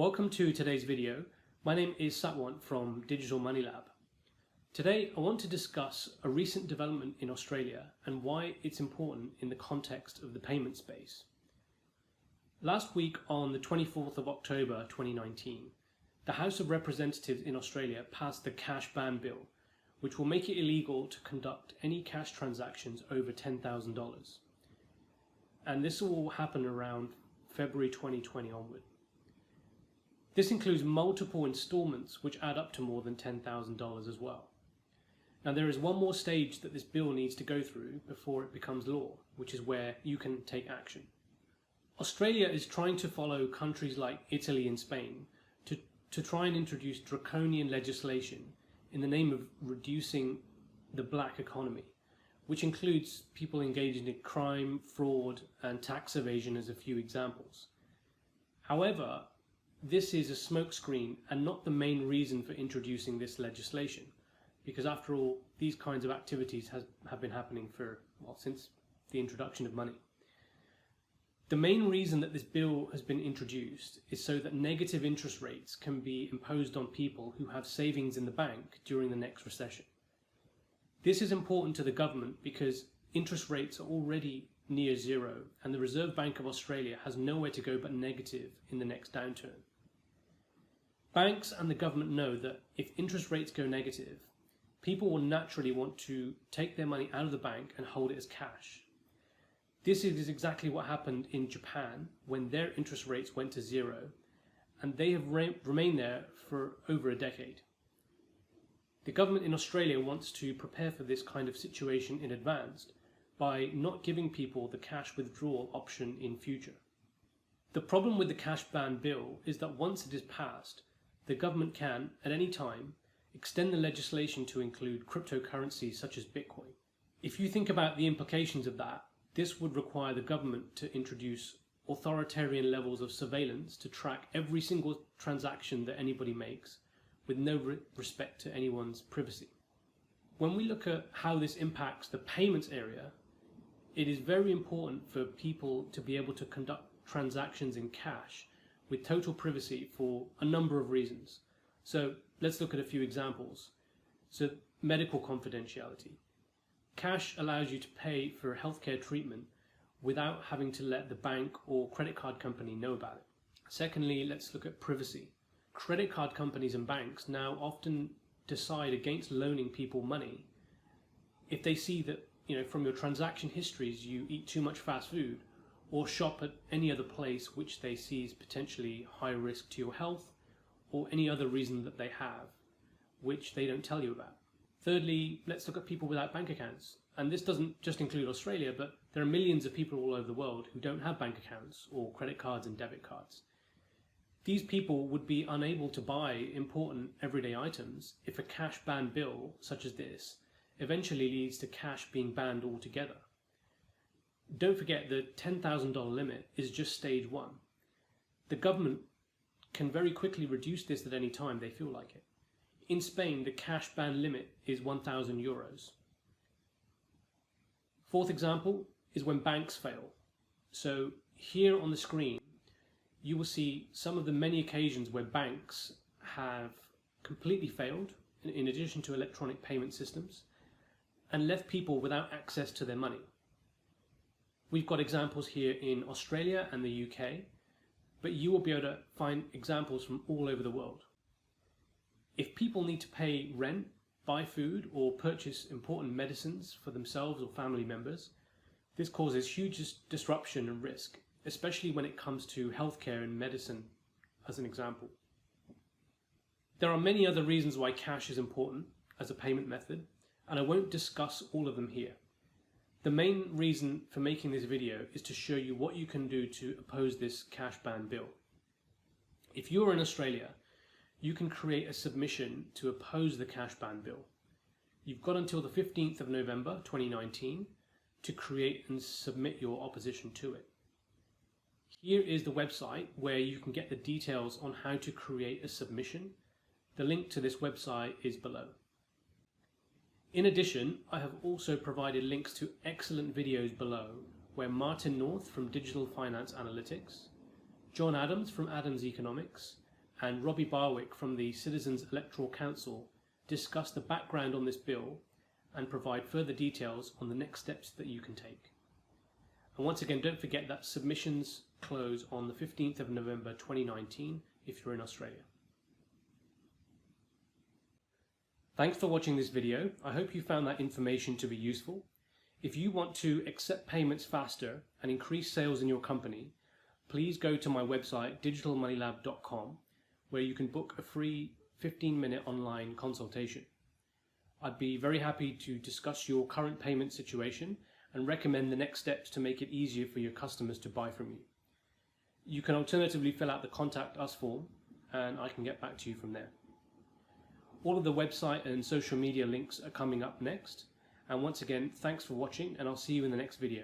Welcome to today's video. My name is Satwant from Digital Money Lab. Today I want to discuss a recent development in Australia and why it's important in the context of the payment space. Last week on the 24th of October 2019, the House of Representatives in Australia passed the Cash Ban Bill, which will make it illegal to conduct any cash transactions over $10,000. And this will happen around February 2020 onward. This includes multiple installments which add up to more than $10,000 as well. Now there is one more stage that this bill needs to go through before it becomes law, which is where you can take action. Australia is trying to follow countries like Italy and Spain to try and introduce draconian legislation in the name of reducing the black economy, which includes people engaging in crime, fraud, and tax evasion as a few examples. However, this is a smokescreen and not the main reason for introducing this legislation, because after all, these kinds of activities have been happening since the introduction of money. The main reason that this bill has been introduced is so that negative interest rates can be imposed on people who have savings in the bank during the next recession. This is important to the government because interest rates are already near zero and the Reserve Bank of Australia has nowhere to go but negative in the next downturn. Banks and the government know that if interest rates go negative, people will naturally want to take their money out of the bank and hold it as cash. This is exactly what happened in Japan when their interest rates went to zero, and they have remained there for over a decade. The government in Australia wants to prepare for this kind of situation in advance by not giving people the cash withdrawal option in future. The problem with the cash ban bill is that once it is passed, the government can, at any time, extend the legislation to include cryptocurrencies such as Bitcoin. If you think about the implications of that, this would require the government to introduce authoritarian levels of surveillance to track every single transaction that anybody makes, with no respect to anyone's privacy. When we look at how this impacts the payments area, it is very important for people to be able to conduct transactions in cash with total privacy for a number of reasons. So let's look at a few examples. So medical confidentiality. Cash allows you to pay for healthcare treatment without having to let the bank or credit card company know about it. Secondly, let's look at privacy. Credit card companies and banks now often decide against loaning people money if they see that, from your transaction histories, you eat too much fast food or shop at any other place which they see is potentially high risk to your health, or any other reason that they have, which they don't tell you about. Thirdly, let's look at people without bank accounts. And this doesn't just include Australia, but there are millions of people all over the world who don't have bank accounts or credit cards and debit cards. These people would be unable to buy important everyday items if a cash ban bill such as this eventually leads to cash being banned altogether. Don't forget the $10,000 limit is just stage one. The government can very quickly reduce this at any time they feel like it. In Spain, the cash ban limit is €1,000. Fourth example is when banks fail. So here on the screen, you will see some of the many occasions where banks have completely failed, in addition to electronic payment systems, and left people without access to their money. We've got examples here in Australia and the UK, but you will be able to find examples from all over the world. If people need to pay rent, buy food, or purchase important medicines for themselves or family members, this causes huge disruption and risk, especially when it comes to healthcare and medicine, as an example. There are many other reasons why cash is important as a payment method, and I won't discuss all of them here. The main reason for making this video is to show you what you can do to oppose this cash ban bill. If you're in Australia, you can create a submission to oppose the cash ban bill. You've got until the 15th of November 2019 to create and submit your opposition to it. Here is the website where you can get the details on how to create a submission. The link to this website is below. In addition, I have also provided links to excellent videos below where Martin North from Digital Finance Analytics, John Adams from Adams Economics, and Robbie Barwick from the Citizens Electoral Council discuss the background on this bill and provide further details on the next steps that you can take. And once again, don't forget that submissions close on the 15th of November 2019 if you're in Australia. Thanks for watching this video. I hope you found that information to be useful. If you want to accept payments faster and increase sales in your company, please go to my website digitalmoneylab.com, where you can book a free 15-minute online consultation. I'd be very happy to discuss your current payment situation and recommend the next steps to make it easier for your customers to buy from you. You can alternatively fill out the Contact Us form and I can get back to you from there. All of the website and social media links are coming up next. And once again, thanks for watching, and I'll see you in the next video.